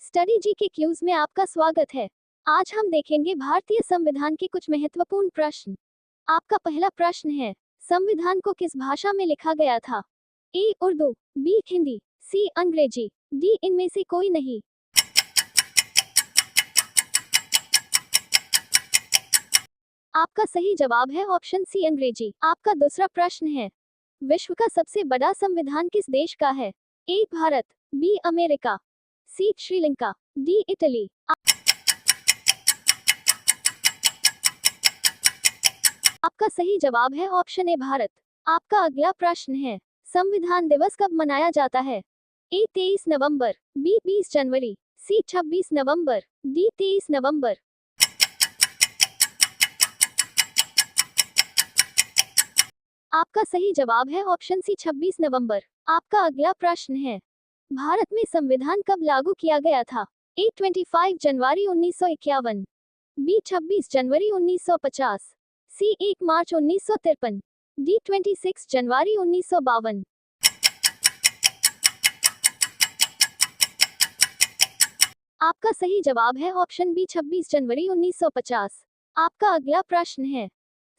Study जी के cues में आपका स्वागत है। आज हम देखेंगे भारतीय संविधान के कुछ महत्वपूर्ण प्रश्न। आपका पहला प्रश्न है, संविधान को किस भाषा में लिखा गया था? ए उर्दू, बी हिंदी, सी अंग्रेजी, डी इनमें से कोई नहीं। आपका सही जवाब है ऑप्शन सी अंग्रेजी। आपका दूसरा प्रश्न है, विश्व का सबसे बड़ा संविधान किस देश का है? ए भारत, बी अमेरिका, सी श्रीलंका, डी इटली। आपका सही जवाब है ऑप्शन ए भारत। आपका अगला प्रश्न है, संविधान दिवस कब मनाया जाता है? ए 23 नवंबर, बी 20 जनवरी, सी 26 नवंबर, डी 23 नवंबर। आपका सही जवाब है ऑप्शन सी 26 नवंबर। आपका अगला प्रश्न है, भारत में संविधान कब लागू किया गया था? ए 25 जनवरी 1951, बी 26 जनवरी 1950, सी 1 मार्च 1953, डी 26 जनवरी 1952। आपका सही जवाब है ऑप्शन बी 26 जनवरी 1950। आपका अगला प्रश्न है,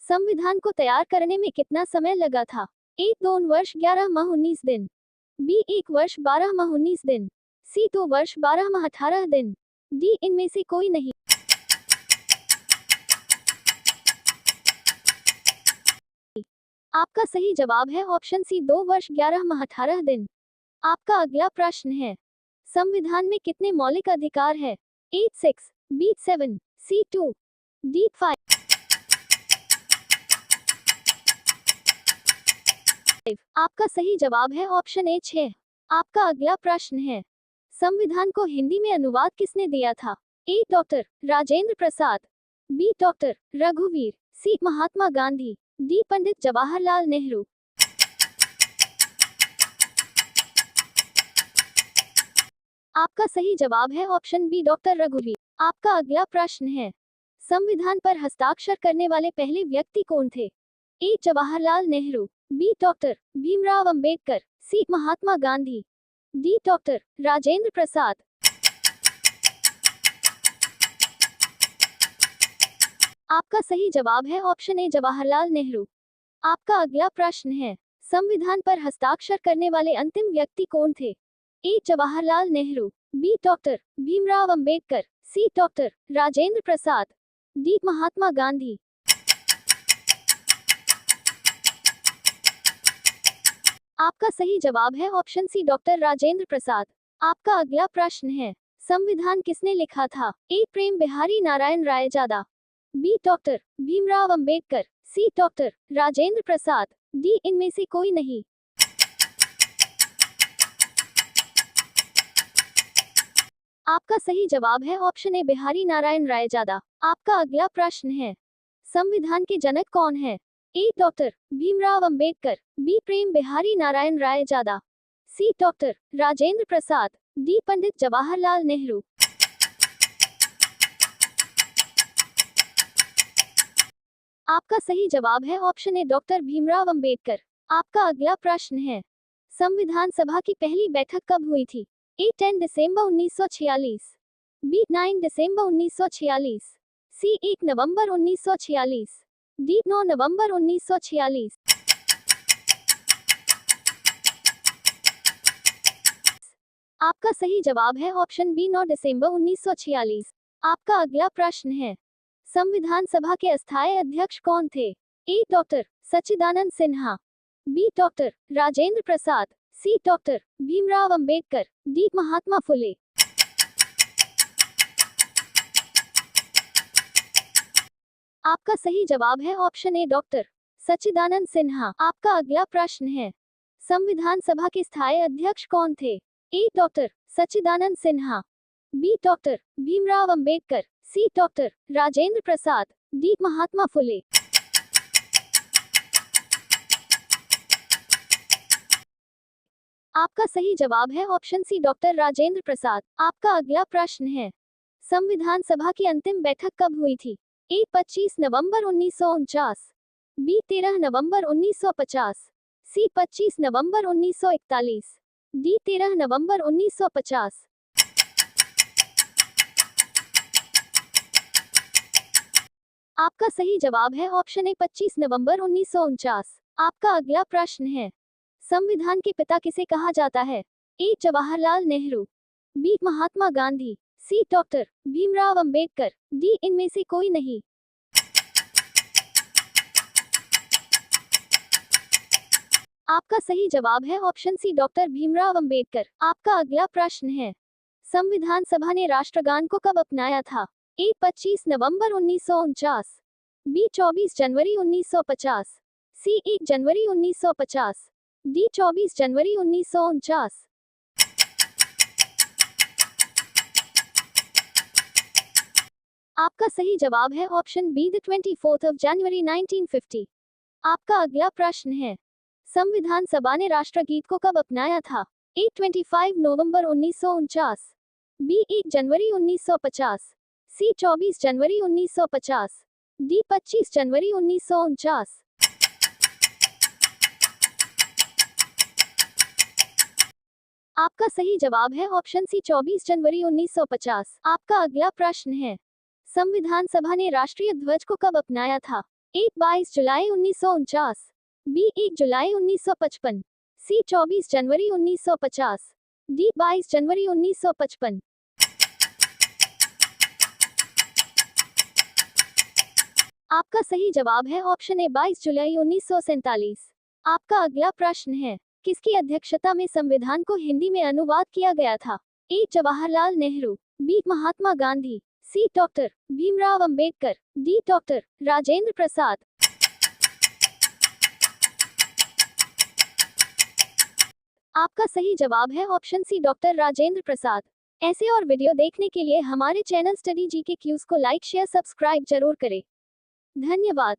संविधान को तैयार करने में कितना समय लगा था? ए 2 वर्ष 11 माह 19 दिन, बी 1 वर्ष 12 माह 19 दिन, सी 2 वर्ष 12 माह 18 दिन, डी इनमें से कोई नहीं। आपका सही जवाब है ऑप्शन सी 2 वर्ष 11 माह 18 दिन। आपका अगला प्रश्न है, संविधान में कितने मौलिक अधिकार है? ए 6, बी 7, सी 2, डी 5। आपका सही जवाब है ऑप्शन ए 6। आपका अगला प्रश्न है, संविधान को हिंदी में अनुवाद किसने दिया था? ए डॉक्टर राजेंद्र प्रसाद, बी डॉक्टर रघुवीर, सी महात्मा गांधी, डी पंडित जवाहरलाल नेहरू। आपका सही जवाब है ऑप्शन बी डॉक्टर रघुवीर। आपका अगला प्रश्न है, संविधान पर हस्ताक्षर करने वाले पहले व्यक्ति कौन थे? ए जवाहरलाल नेहरू, बी डॉक्टर भीमराव अंबेडकर, सी महात्मा गांधी, डी डॉक्टर राजेंद्र प्रसाद। आपका सही जवाब है ऑप्शन ए जवाहरलाल नेहरू। आपका अगला प्रश्न है, संविधान पर हस्ताक्षर करने वाले अंतिम व्यक्ति कौन थे? ए जवाहरलाल नेहरू, बी डॉक्टर भीमराव अंबेडकर, सी डॉक्टर राजेंद्र प्रसाद, डी महात्मा गांधी। आपका सही जवाब है option C doctor Rajendra Prasad. आपका अगला प्रश्न है, संविधान किसने लिखा था? ए प्रेम बिहारी नारायण रायजादा, बी डॉक्टर भीमराव अंबेडकर, सी डॉक्टर राजेंद्र प्रसाद, डी इनमें से कोई नहीं। आपका सही जवाब है ऑप्शन ए बिहारी नारायण रायजादा। आपका अगला प्रश्न है, संविधान के जनक कौन है? ए डॉक्टर भीमराव अंबेडकर, बी प्रेम बिहारी नारायण रायजादा, सी डॉक्टर राजेंद्र प्रसाद, डी पंडित जवाहरलाल नेहरू। आपका सही जवाब है option A doctor Bhimrao Ambedkar. आपका अगला प्रश्न है, संविधान सभा की पहली बैठक कब हुई थी? ए 10 दिसंबर 1946, बी 9 दिसंबर 1946, सी 1 नवंबर 1946, डी 9 नवंबर 1946। आपका सही जवाब है ऑप्शन बी 9 दिसंबर 1946। आपका अगला प्रश्न है, संविधान सभा के अस्थायी अध्यक्ष कौन थे? ए डॉक्टर सच्चिदानंद सिन्हा, बी डॉक्टर राजेंद्र प्रसाद, सी डॉक्टर भीमराव अंबेडकर, डी महात्मा फुले। आपका सही जवाब है ऑप्शन ए डॉक्टर सच्चिदानंद सिन्हा। आपका अगला प्रश्न है, संविधान सभा के स्थायी अध्यक्ष कौन थे? ए डॉक्टर सच्चिदानंद सिन्हा, बी डॉक्टर भीमराव अंबेडकर, सी डॉक्टर राजेंद्र प्रसाद, डी महात्मा फुले। आपका सही जवाब है option C doctor Rajendra Prasad. आपका अगला प्रश्न है, संविधान सभा की अंतिम बैठक कब हुई थी? ए 25 नवंबर 1949, बी 13 नवंबर 1950, सी 25 नवंबर 1941, डी 13 नवंबर 1950। आपका सही जवाब है ऑप्शन ए 25 नवंबर 1949। आपका अगला प्रश्न है, संविधान के पिता किसे कहा जाता है? A Jawaharlal Nehru, B Mahatma Gandhi, C doctor Bhimrao Ambedkar, D इनमें से कोई नहीं। आपका सही जवाब है option C doctor Bhimrao Ambedkar. आपका अगला प्रश्न है, संविधान सभा ने राष्ट्रगान को कब अपनाया था? ए 25 नवंबर 1949, बी 24 जनवरी 1950, सी 1 जनवरी 1950, डी 24 जनवरी 1949। आपका सही जवाब है ऑप्शन बी द 24 जनवरी 1950। आपका अगला प्रश्न है, संविधान सभा ने राष्ट्रगीत को कब अपनाया था? ए 25 नवंबर 1949, बी 1 जनवरी 1950, सी 24 जनवरी 1950, डी 25 जनवरी 1949। आपका सही जवाब है ऑप्शन सी 24 जनवरी 1950। आपका अगला प्रश्न है, संविधान सभा ने राष्ट्रीय ध्वज को कब अपनाया था? ए 22 जुलाई 1949, बी 1 जुलाई 1955, सी 24 जनवरी 1950, डी 22 जनवरी 1955। आपका सही जवाब है ऑप्शन ए 22 जुलाई 1947। आपका अगला प्रश्न है, किसकी अध्यक्षता में संविधान को हिंदी में अनुवाद किया गया था? A Jawaharlal Nehru, B Mahatma Gandhi, C doctor Bhimrao Ambedkar, D doctor Rajendra Prasad. आपका सही जवाब है option C doctor Rajendra Prasad. ऐसे और वीडियो देखने के लिए हमारे चैनल स्टडी जी के क्यूज को लाइक शेयर सब्सक्राइब जरूर करें। धन्यवाद।